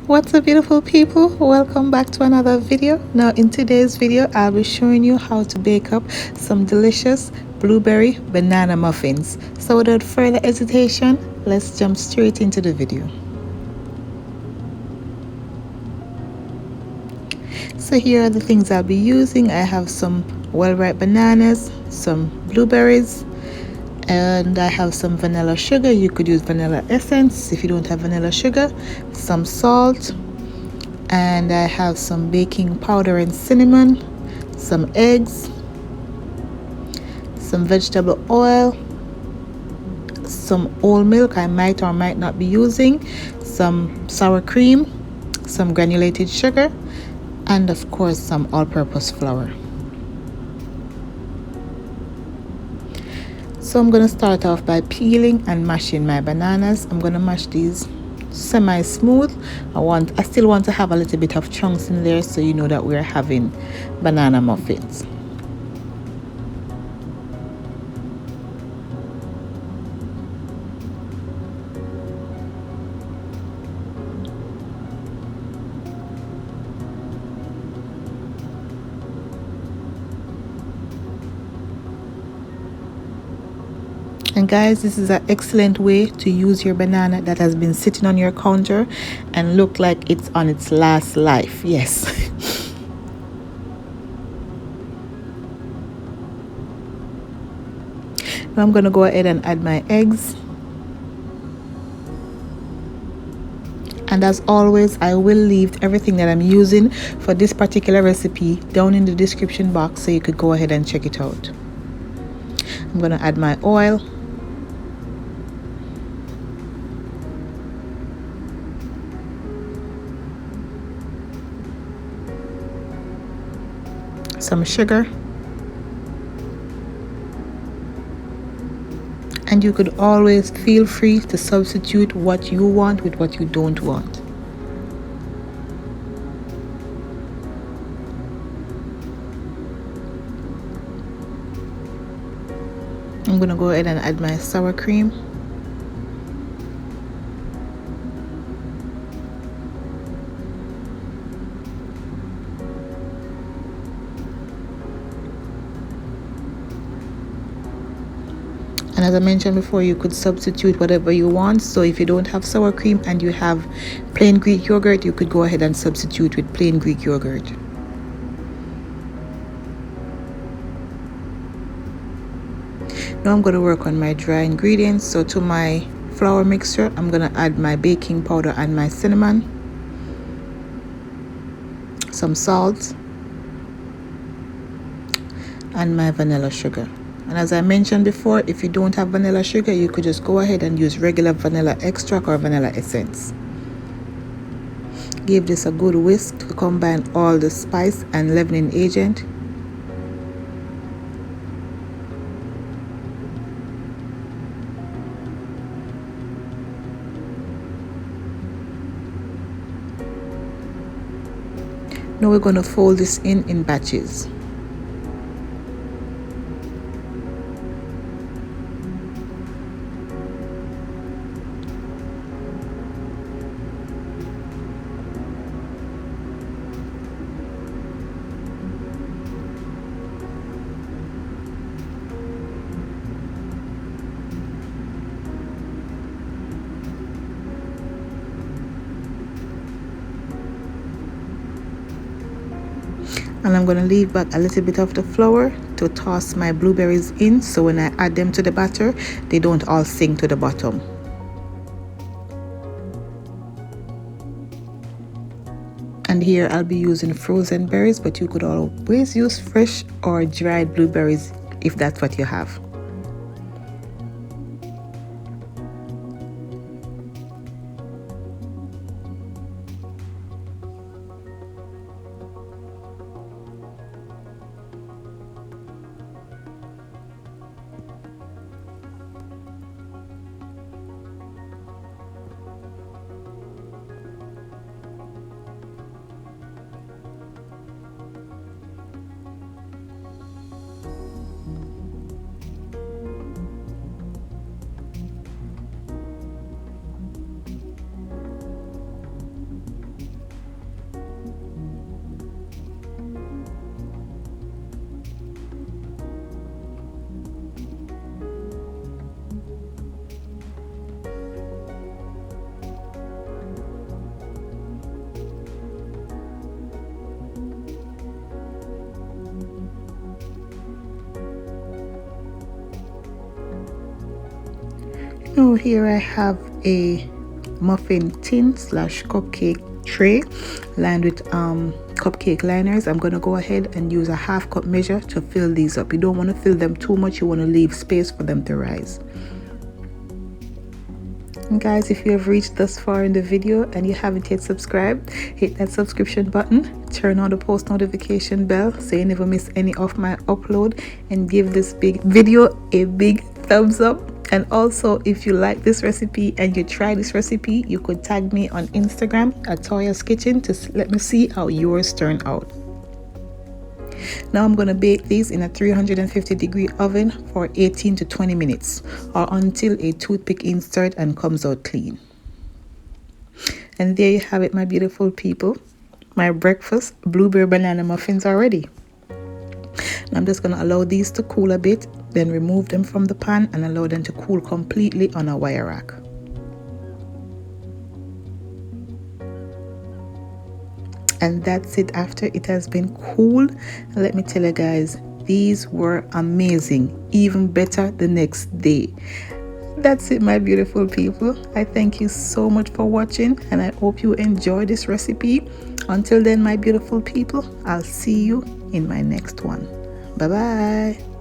What's up, beautiful people? Welcome back to another video. Now in today's video I'll be showing you how to bake up some delicious blueberry banana muffins. So without further hesitation, let's jump straight into the video. So here are the things I'll be using. I have some well-ripe bananas, some blueberries, and I have some vanilla sugar. You could use vanilla essence if you don't have vanilla sugar, some salt, and I have some baking powder and cinnamon, some eggs, some vegetable oil, some whole milk I might or might not be using, some sour cream, some granulated sugar, and of course some all-purpose flour. So I'm going to start off by peeling and mashing my bananas. I'm going to mash these semi-smooth. I still want to have a little bit of chunks in there, so you know that we're having banana muffins. And guys, this is an excellent way to use your banana that has been sitting on your counter and look like it's on its last life. Yes. Now I'm going to go ahead and add my eggs. And as always, I will leave everything that I'm using for this particular recipe down in the description box, so you could go ahead and check it out. I'm going to add my oil. Some sugar, and you could always feel free to substitute what you want with what you don't want. I'm going to go ahead and add my sour cream. And as I mentioned before, you could substitute whatever you want. So if you don't have sour cream and you have plain Greek yogurt, you could go ahead and substitute with plain Greek yogurt. Now I'm going to work on my dry ingredients. So to my flour mixture, I'm going to add my baking powder and my cinnamon, some salt, and my vanilla sugar. And as I mentioned before, if you don't have vanilla sugar, you could just go ahead and use regular vanilla extract or vanilla essence. Give this a good whisk to combine all the spice and leavening agent. Now we're going to fold this in batches. And I'm going to leave back a little bit of the flour to toss my blueberries in, so when I add them to the batter, they don't all sink to the bottom. And here I'll be using frozen berries, but you could always use fresh or dried blueberries if that's what you have. Now here I have a muffin tin slash cupcake tray lined with cupcake liners. I'm going to go ahead and use a half cup measure to fill these up. You don't want to fill them too much, you want to leave space for them to rise. And guys, if you have reached this far in the video and you haven't yet subscribed, hit that subscription button, turn on the post notification bell so you never miss any of my upload, and give this big video a big thumbs up. And also, if you like this recipe and you try this recipe, you could tag me on Instagram at Toya's Kitchen to let me see how yours turn out. Now I'm going to bake these in a 350-degree oven for 18 to 20 minutes or until a toothpick insert and comes out clean. And there you have it, my beautiful people. My breakfast blueberry banana muffins are ready. Now I'm just going to allow these to cool a bit, then remove them from the pan and allow them to cool completely on a wire rack. And that's it after it has been cooled. And let me tell you guys, these were amazing, even better the next day. That's it, my beautiful people. I thank you so much for watching and I hope you enjoy this recipe. Until then, my beautiful people, I'll see you in my next one. Bye bye.